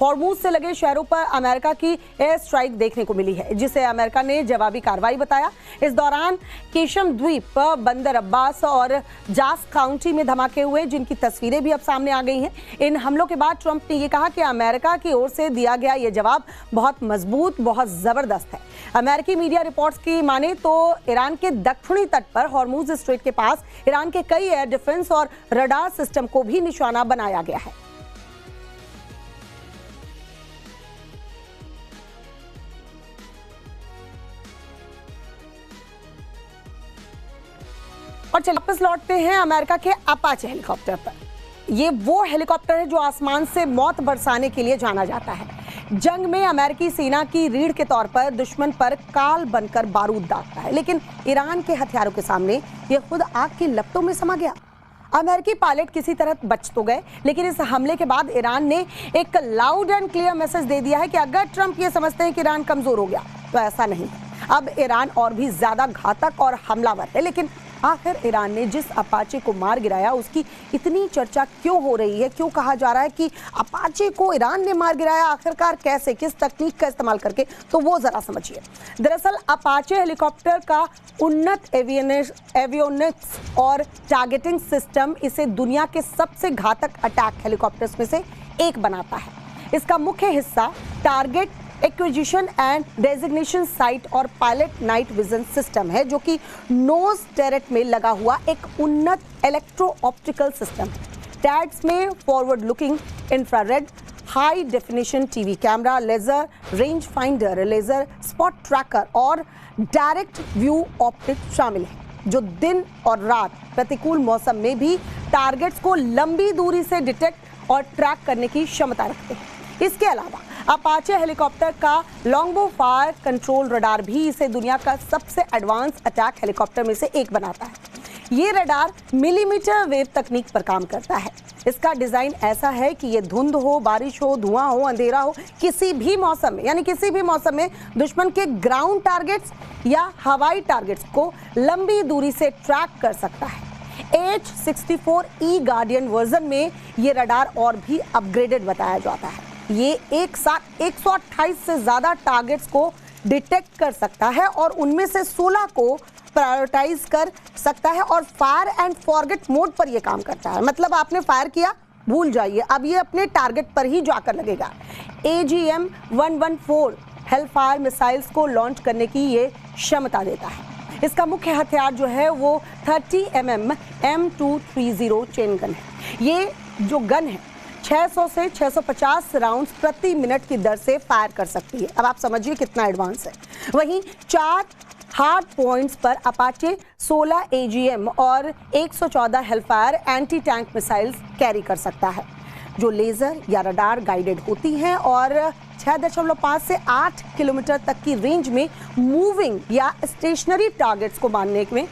Hormuz से लगे शहरों पर अमेरिका की एयर स्ट्राइक देखने को मिली है, जिसे अमेरिका ने जवाबी कार्रवाई बताया। इस दौरान केशम द्वीप, बंदर अब्बास और जास काउंटी में धमाके हुए, जिनकी तस्वीरें भी अब सामने आ गई हैं। इन हमलों के बाद ट्रंप ने यह कहा कि अमेरिका की ओर से दिया गया यह जवाब बहुत मजबूत, बहुत जबरदस्त है। अमेरिकी मीडिया रिपोर्ट्स की माने तो ईरान के दक्षिणी तट पर हॉर्मूज स्ट्रेट के पास ईरान के कई एयर डिफेंस और रडार सिस्टम को भी निशाना बनाया गया है। और चलिए वापस लौटते हैं अमेरिका के अपाचे हेलीकॉप्टर पर। ये वो हेलीकॉप्टर है जो आसमान से मौत बरसाने के लिए जाना जाता है। जंग में अमेरिकी सेना की रीढ़ के तौर पर दुश्मन पर काल बनकर बारूद दागता है, लेकिन ईरान के हथियारों के सामने यह खुद आग की लपटों में समा गया। अमेरिकी पायलट किसी तरह बच तो गए, लेकिन इस हमले के बाद ईरान ने एक लाउड एंड क्लियर मैसेज दे दिया है कि अगर ट्रंप ये समझते हैं कि ईरान कमजोर हो गया तो ऐसा नहीं। अब ईरान और भी ज्यादा घातक और हमलावर है। लेकिन आखिर ईरान ने जिस अपाचे को मार गिराया उसकी इतनी चर्चा क्यों हो रही है? क्यों कहा जा रहा है कि अपाचे को ईरान ने मार गिराया? आखिरकार कैसे, किस तकनीक का इस्तेमाल करके, तो वो जरा समझिए। दरअसल अपाचे हेलीकॉप्टर का उन्नत एवियोनिक्स और टारगेटिंग सिस्टम इसे दुनिया के सबसे घातक अटैक हेलीकॉप्टर्स में से एक बनाता है। इसका मुख्य हिस्सा target acquisition and designation site और पायलट नाइट विजन सिस्टम है, जो कि नोज टर्रेट में लगा हुआ एक उन्नत इलेक्ट्रो ऑप्टिकल सिस्टम है। टैड्स में forward looking infrared high definition TV camera, laser range finder, laser spot tracker और डायरेक्ट व्यू ऑप्टिक शामिल है, जो दिन और रात प्रतिकूल मौसम में भी टारगेट्स को लंबी दूरी से डिटेक्ट और ट्रैक करने की क्षमता रखते हैं। इसके अलावा अपाचे हेलीकॉप्टर का लॉन्गबो फायर कंट्रोल रडार भी इसे दुनिया का सबसे एडवांस अटैक हेलीकॉप्टर में से एक बनाता है। ये रडार मिलीमीटर वेव तकनीक पर काम करता है। इसका डिजाइन ऐसा है कि ये धुंध हो, बारिश हो, धुआं हो, अंधेरा हो, किसी भी मौसम में, यानी किसी भी मौसम में दुश्मन के ग्राउंड टारगेट्स या हवाई टारगेट्स को लंबी दूरी से ट्रैक कर सकता है। H-64E गार्डियन वर्जन में ये रडार और भी अपग्रेडेड बताया जाता है। ये एक साथ 128 से ज्यादा टारगेट्स को डिटेक्ट कर सकता है और उनमें से 16 को प्रायोरिटाइज कर सकता है और फायर एंड फॉरगेट मोड पर यह काम करता है। मतलब आपने फायर किया, भूल जाइए, अब ये अपने टारगेट पर ही जाकर लगेगा। AGM-114 हेलफायर मिसाइल्स को लॉन्च करने की ये क्षमता देता है। इसका मुख्य हथियार जो है वो 30 mm M230 चेन गन है। ये जो गन है 600 से 650 राउंड्स प्रति मिनट की दर से फायर कर सकती है। अब आप समझिए कितना एडवांस है। वहीं 4 हार्ड पॉइंट्स पर अपाचे 16 AGM और 114 Hellfire anti tank missiles carry कर सकता है, जो लेजर या रडार गाइडेड होती हैं और 6.5 से 8 किलोमीटर तक की रेंज में मूविंग या स्टेशनरी टारगेट्स को मारने में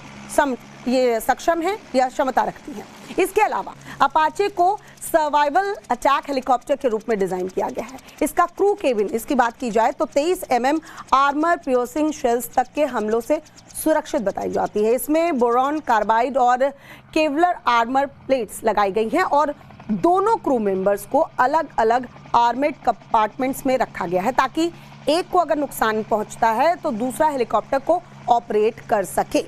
ये सक्षम है या क्षमता रखती है। इसके अलावा अपाचे को सर्वाइवल अटैक हेलीकॉप्टर के रूप में डिजाइन किया गया है। इसका क्रू केबिन, इसकी बात की जाए तो 23 mm आर्मर पियर्सिंग शेल्स तक के हमलों से सुरक्षित बताई जाती है। इसमें बोरॉन कार्बाइड और केवलर आर्मर प्लेट्स लगाई गई हैं और दोनों क्रू मेंबर्स को अलग अलग आर्मेड कंपार्टमेंट्स में रखा गया है, ताकि एक को अगर नुकसान पहुंचता है तो दूसरा हेलीकॉप्टर को ऑपरेट कर सके।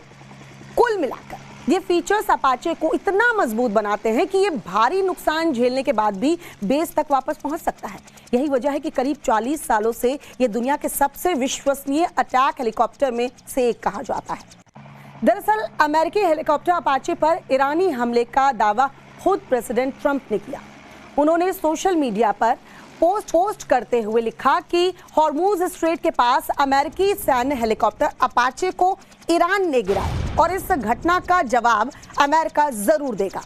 कुल मिलाकर ये फीचर्स अपाचे को इतना मजबूत बनाते हैं कि ये भारी नुकसान झेलने के बाद भी बेस तक वापस पहुंच सकता है। यही वजह है कि करीब 40 सालों से ये दुनिया के सबसे विश्वसनीय अटैक हेलीकॉप्टर में से एक कहा जाता है। दरअसल अमेरिकी हेलीकॉप्टर अपाचे पर ईरानी हमले का दावा खुद प्रेसिडेंट ट्रंप ने किया। उन्होंने सोशल मीडिया पर पोस्ट करते हुए लिखा कि हॉर्मूज स्ट्रेट के पास अमेरिकी सैन्य हेलीकॉप्टर अपाचे को ईरान ने गिराया और इस घटना का जवाब अमेरिका जरूर देगा।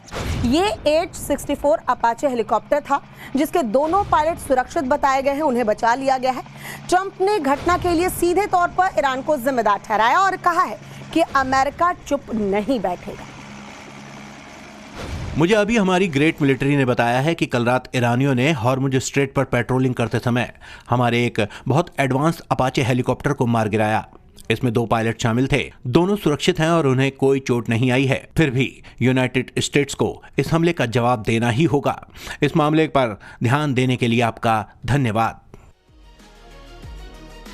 ये H-64 अपाचे हेलीकॉप्टर था, जिसके दोनों पायलट सुरक्षित बताए गए हैं, उन्हें बचा लिया गया है। ट्रंप ने घटना के लिए सीधे तौर पर ईरान को जिम्मेदार ठहराया और कहा है कि अमेरिका चुप नहीं बैठेगा। मुझे अभी हमारी ग्रेट मिलिट्री ने बताया है कि कल रात ईरानियों ने हॉर्मुज स्ट्रेट पर पेट्रोलिंग करते समय हमारे एक बहुत एडवांस अपाचे हेलीकॉप्टर को मार गिराया। इसमें 2 पायलट शामिल थे। दोनों सुरक्षित हैं और उन्हें कोई चोट नहीं आई है। फिर भी यूनाइटेड स्टेट्स को इस हमले का जवाब देना ही होगा। इस मामले पर ध्यान देने के लिए आपका धन्यवाद।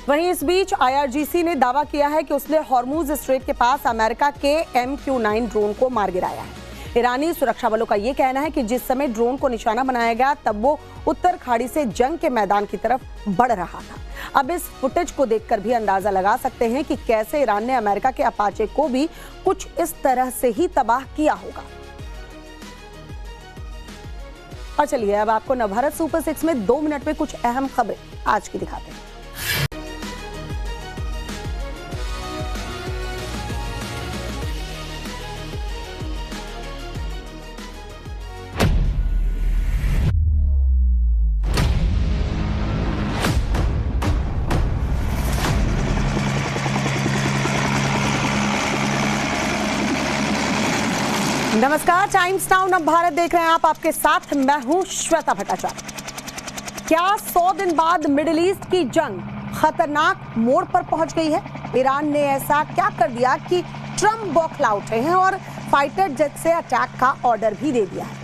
वहीं इस बीच IRGC ने दावा किया है कि उसने हॉर्मूज स्ट्रेट के पास अमेरिका के MQ-9 ड्रोन को मार गिराया है। ईरानी सुरक्षा बलों का यह कहना है कि जिस समय ड्रोन को निशाना बनाया गया तब वो उत्तर खाड़ी से जंग के मैदान की तरफ बढ़ रहा था। अब इस फुटेज को देखकर भी अंदाजा लगा सकते हैं कि कैसे ईरान ने अमेरिका के अपाचे को भी कुछ इस तरह से ही तबाह किया होगा। और चलिए अब आपको नवभारत सुपर 6 में 2 मिनट में कुछ अहम खबरें आज की दिखाते हैं। नमस्कार, टाइम्स नाउ नवभारत देख रहे हैं आप। आपके साथ मैं हूं श्वेता भट्टाचार्य। क्या 100 दिन बाद मिडिल ईस्ट की जंग खतरनाक मोड़ पर पहुंच गई है? ईरान ने ऐसा क्या कर दिया कि ट्रंप बौखला उठे हैं और फाइटर जेट से अटैक का ऑर्डर भी दे दिया है?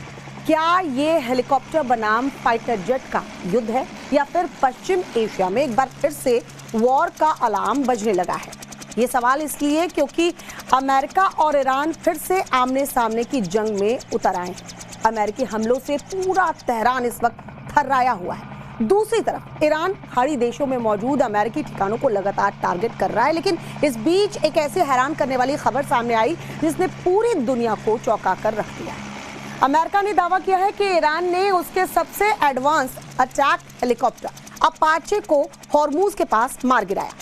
क्या ये हेलीकॉप्टर बनाम फाइटर जेट का युद्ध है या फिर पश्चिम एशिया में एक बार फिर से वॉर का अलार्म बजने लगा है? ये सवाल इसलिए क्योंकि अमेरिका और ईरान फिर से आमने सामने की जंग में उतर आए हैं। अमेरिकी हमलों से पूरा तेहरान इस वक्त थर्राया हुआ है। दूसरी तरफ ईरान खाड़ी देशों में मौजूद अमेरिकी ठिकानों को लगातार टारगेट कर रहा है। लेकिन इस बीच एक ऐसी हैरान करने वाली खबर सामने आई जिसने पूरी दुनिया को चौंका कर रख दिया है। अमेरिका ने दावा किया है कि ईरान ने उसके सबसे एडवांस अटैक हेलीकॉप्टर अपाचे को हॉर्मूज के पास मार गिराया।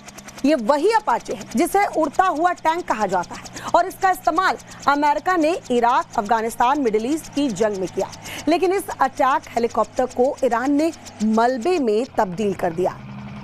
ये वही अपाचे है जिसे उड़ता हुआ टैंक कहा जाता है और इसका इस्तेमाल अमेरिका ने इराक, अफगानिस्तान, मिडिल ईस्ट की जंग में किया। लेकिन इस अटैक हेलीकॉप्टर को ईरान ने मलबे में तब्दील कर दिया।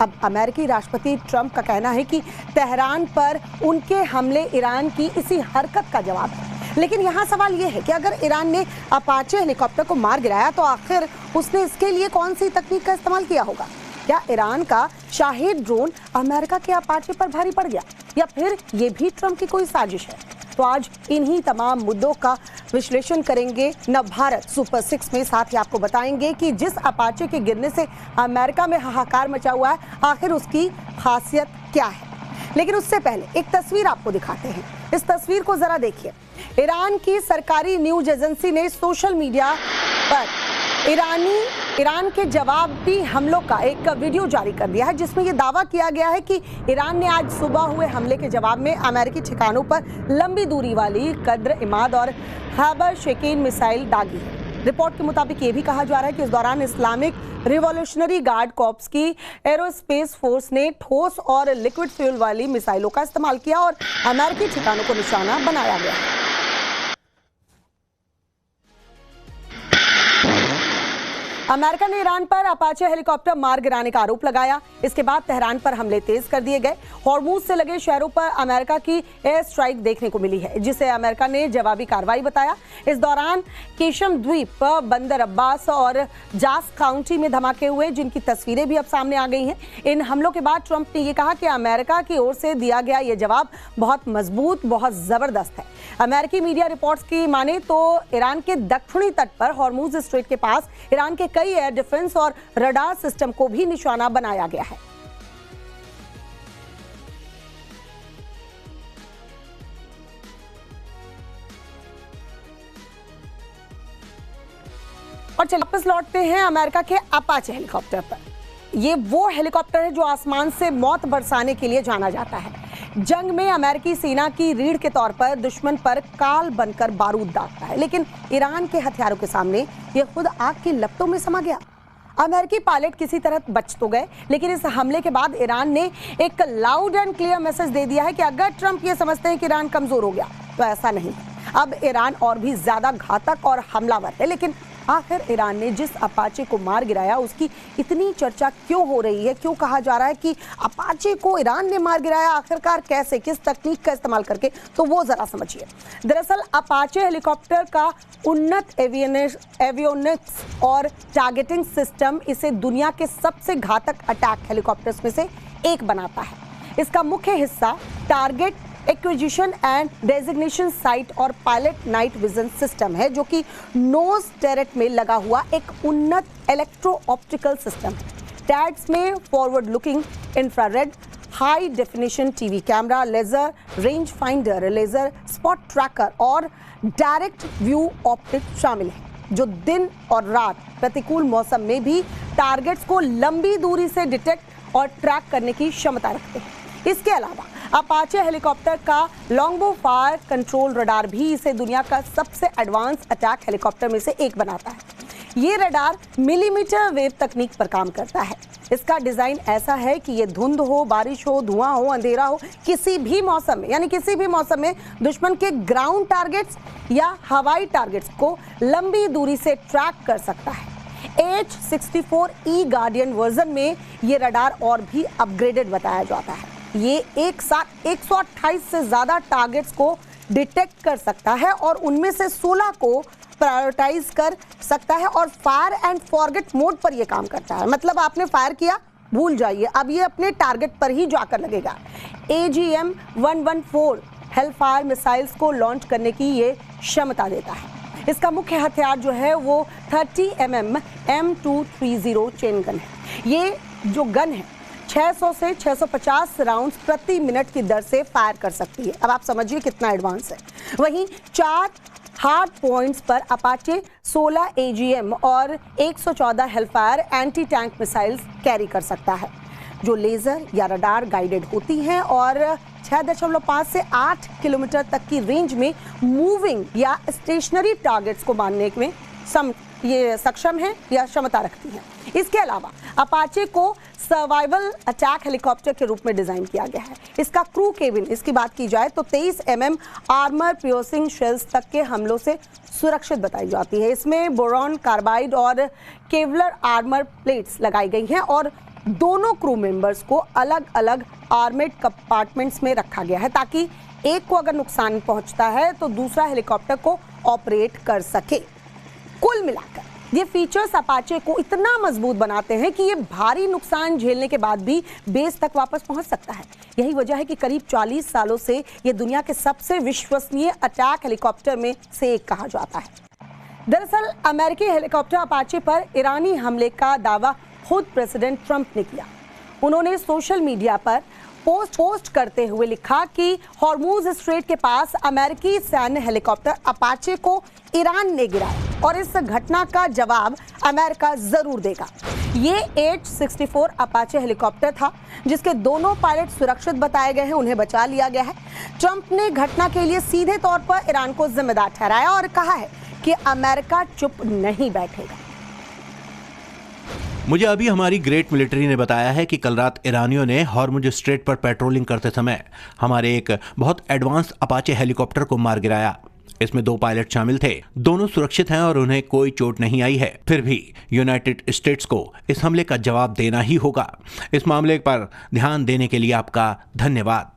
अब अमेरिकी राष्ट्रपति ट्रंप का कहना है कि तेहरान पर उनके हमले ईरान की इसी हरकत का जवाब है। लेकिन यहाँ सवाल ये है कि अगर ईरान ने अपाचे हेलीकॉप्टर को मार गिराया तो आखिर उसने इसके लिए कौन सी तकनीक का इस्तेमाल किया होगा? क्या ईरान का शाहिद ड्रोन अमेरिका के अपाचे पर भारी पड़ गया या फिर ये भी ट्रंप की कोई साजिश है? तो आज इन्हीं तमाम मुद्दों का विश्लेषण करेंगे नवभारत सुपर 6 में। साथ ही आपको बताएंगे कि जिस अपाचे के गिरने से अमेरिका में हाहाकार मचा हुआ है, आखिर उसकी खासियत क्या है। लेकिन उससे पहले एक तस्वीर आपको दिखाते हैं। इस तस्वीर को जरा देखिए। ईरान की सरकारी न्यूज एजेंसी ने सोशल मीडिया पर ईरान के जवाबी हमलों का एक वीडियो जारी कर दिया है जिसमें यह दावा किया गया है कि ईरान ने आज सुबह हुए हमले के जवाब में अमेरिकी ठिकानों पर लंबी दूरी वाली कद्र, इमाद और हैबर शेकीन मिसाइल दागी है। रिपोर्ट के मुताबिक ये भी कहा जा रहा है कि इस दौरान इस्लामिक रिवॉल्यूशनरी गार्ड कॉर्प्स की एरोस्पेस फोर्स ने ठोस और लिक्विड फ्यूल वाली मिसाइलों का इस्तेमाल किया और अमेरिकी ठिकानों को निशाना बनाया गया। अमेरिका ने ईरान पर अपाचे हेलीकॉप्टर मार गिराने का आरोप लगाया। इसके बाद तेहरान पर हमले तेज कर दिए गए। हॉर्मूज से लगे शहरों पर अमेरिका की एयर स्ट्राइक देखने को मिली है जिसे अमेरिका ने जवाबी कार्रवाई बताया। इस दौरान केशम द्वीप, बंदर अब्बास और जास काउंटी में धमाके हुए जिनकी तस्वीरें भी अब सामने आ गई हैं। इन हमलों के बाद ट्रंप ने यह कहा कि अमेरिका की ओर से दिया गया यह जवाब बहुत मजबूत, बहुत जबरदस्त है। अमेरिकी मीडिया रिपोर्ट्स की माने तो ईरान के दक्षिणी तट पर हॉर्मूज स्ट्रेट के पास ईरान के कई एयर डिफेंस और रडार सिस्टम को भी निशाना बनाया गया है। और चलिए वापस लौटते हैं अमेरिका के अपाचे हेलीकॉप्टर पर। ये वो हेलीकॉप्टर है जो आसमान से मौत बरसाने के लिए जाना जाता है। जंग में अमेरिकी सेना की रीढ़ के तौर पर दुश्मन पर काल बनकर बारूद दागता है। लेकिन ईरान के हथियारों के सामने यह खुद आग की लपटों में समा गया। अमेरिकी पायलट किसी तरह बच तो गए, लेकिन इस हमले के बाद ईरान ने एक लाउड एंड क्लियर मैसेज दे दिया है कि अगर ट्रंप ये समझते हैं कि ईरान कमजोर हो गया तो ऐसा नहीं। अब ईरान और भी ज्यादा घातक और हमलावर है। लेकिन आखिर ईरान ने जिस अपाचे को मार गिराया उसकी इतनी चर्चा क्यों हो रही है? क्यों कहा जा रहा है कि अपाचे को ईरान ने मार गिराया? आखिरकार कैसे, किस तकनीक का इस्तेमाल करके? तो वो जरा समझिए। दरअसल अपाचे हेलीकॉप्टर का उन्नत एवियोनिक्स और टारगेटिंग सिस्टम इसे दुनिया के सबसे घातक अटैक हेलीकॉप्टर्स में से एक बनाता है। इसका मुख्य हिस्सा target acquisition and designation site और पायलट नाइट विजन सिस्टम है, जो कि नोज टर्रेट में लगा हुआ एक उन्नत इलेक्ट्रो ऑप्टिकल सिस्टम है। टैड्स में forward looking infrared high definition TV camera, laser range finder, laser spot tracker और डायरेक्ट व्यू ऑप्टिक शामिल है, जो दिन और रात प्रतिकूल मौसम में भी टारगेट्स को लंबी दूरी से डिटेक्ट और ट्रैक करने की क्षमता रखते हैं। इसके अलावा अपाचे हेलीकॉप्टर का लॉन्गबो फायर कंट्रोल रडार भी इसे दुनिया का सबसे एडवांस अटैक हेलीकॉप्टर में से एक बनाता है। ये रडार मिलीमीटर वेव तकनीक पर काम करता है। इसका डिजाइन ऐसा है कि ये धुंध हो, बारिश हो, धुआं हो, अंधेरा हो, किसी भी मौसम में, यानी किसी भी मौसम में दुश्मन के ग्राउंड टारगेट्स या हवाई टारगेट्स को लंबी दूरी से ट्रैक कर सकता है। H-64E गार्डियन वर्जन में ये रडार और भी अपग्रेडेड बताया जाता है। ये एक साथ 128 से ज्यादा टारगेट्स को डिटेक्ट कर सकता है और उनमें से 16 को प्रायोरिटाइज कर सकता है और फायर एंड फॉरगेट मोड पर यह काम करता है। मतलब आपने फायर किया, भूल जाइए, अब ये अपने टारगेट पर ही जाकर लगेगा। AGM-114 हेलफायर मिसाइल्स को लॉन्च करने की ये क्षमता देता है। इसका मुख्य हथियार जो है वो 30 mm M230 चेन गन है। ये जो गन है 600 से 650 राउंड्स प्रति मिनट की दर से फायर कर सकती है। अब आप समझिए कितना एडवांस है। वहीं 4 हार्ड पॉइंट्स पर अपाचे 16 AGM और 114 Hellfire anti tank missiles carry कर सकता है, जो लेजर या रडार गाइडेड होती हैं और 6.5 से 8 किलोमीटर तक की रेंज में मूविंग या स्टेशनरी टारगेट्स को मारने में ये सक्षम है या क्षमता रखती है। इसके अलावा अपाचे को सर्वाइवल अटैक हेलीकॉप्टर के रूप में डिजाइन किया गया है। इसका क्रू केबिन, इसकी बात की जाए तो 23 mm आर्मर पियर्सिंग शेल्स तक के हमलों से सुरक्षित बताई जाती है। इसमें बोरॉन कार्बाइड और केवलर आर्मर प्लेट्स लगाई गई हैं और दोनों क्रू मेंबर्स को अलग अलग आर्मेड कंपार्टमेंट्स में रखा गया है, ताकि एक को अगर नुकसान पहुंचता है तो दूसरा हेलीकॉप्टर को ऑपरेट कर सके। कुल मिलाकर ये फीचर्स अपाचे को इतना मजबूत बनाते हैं कि ये भारी नुकसान झेलने के बाद भी बेस तक वापस पहुंच सकता है। यही वजह है कि करीब 40 सालों से ये दुनिया के सबसे विश्वसनीय अटैक हेलीकॉप्टर में से एक कहा जाता है। दरअसल अमेरिकी हेलीकॉप्टर अपाचे पर ईरानी हमले का दावा खुद प्रेसिडेंट ट्रंप ने किया। उन्होंने सोशल मीडिया पर पोस्ट करते हुए लिखा कि हॉर्मूज स्ट्रेट के पास अमेरिकी सैन्य हेलीकॉप्टर अपाचे को ईरान ने गिराया और इस घटना का जवाब अमेरिका जरूर देगा। ये H-64 अपाचे हेलीकॉप्टर था जिसके दोनों पायलट सुरक्षित बताए गए हैं, उन्हें बचा लिया गया है। ट्रंप ने घटना के लिए सीधे तौर पर ईरान को जिम्मेदार ठहराया और कहा है कि अमेरिका चुप नहीं बैठेगा। मुझे अभी हमारी ग्रेट मिलिट्री ने बताया है कि कल रात ईरानियों ने हॉर्मुज स्ट्रेट पर पेट्रोलिंग करते समय हमारे एक बहुत एडवांस अपाचे हेलीकॉप्टर को मार गिराया। इसमें 2 पायलट शामिल थे। दोनों सुरक्षित हैं और उन्हें कोई चोट नहीं आई है। फिर भी यूनाइटेड स्टेट्स को इस हमले का जवाब देना ही होगा। इस मामले पर ध्यान देने के लिए आपका धन्यवाद।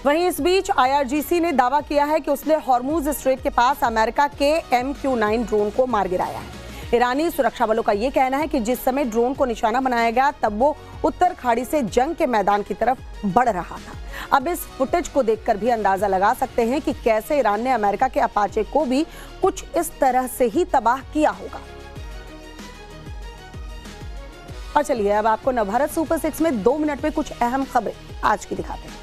वहीं इस बीच IRGC ने दावा किया है कि उसने हॉर्मुज स्ट्रेट के पास अमेरिका के MQ-9 ड्रोन को मार गिराया है। ईरानी सुरक्षा बलों का यह कहना है कि जिस समय ड्रोन को निशाना बनाया गया तब वो उत्तर खाड़ी से जंग के मैदान की तरफ बढ़ रहा था। अब इस फुटेज को देखकर भी अंदाजा लगा सकते हैं कि कैसे ईरान ने अमेरिका के अपाचे को भी कुछ इस तरह से ही तबाह किया होगा। और चलिए अब आपको नवभारत सुपर 6 में 2 मिनट में कुछ अहम खबरें आज की दिखाते हैं।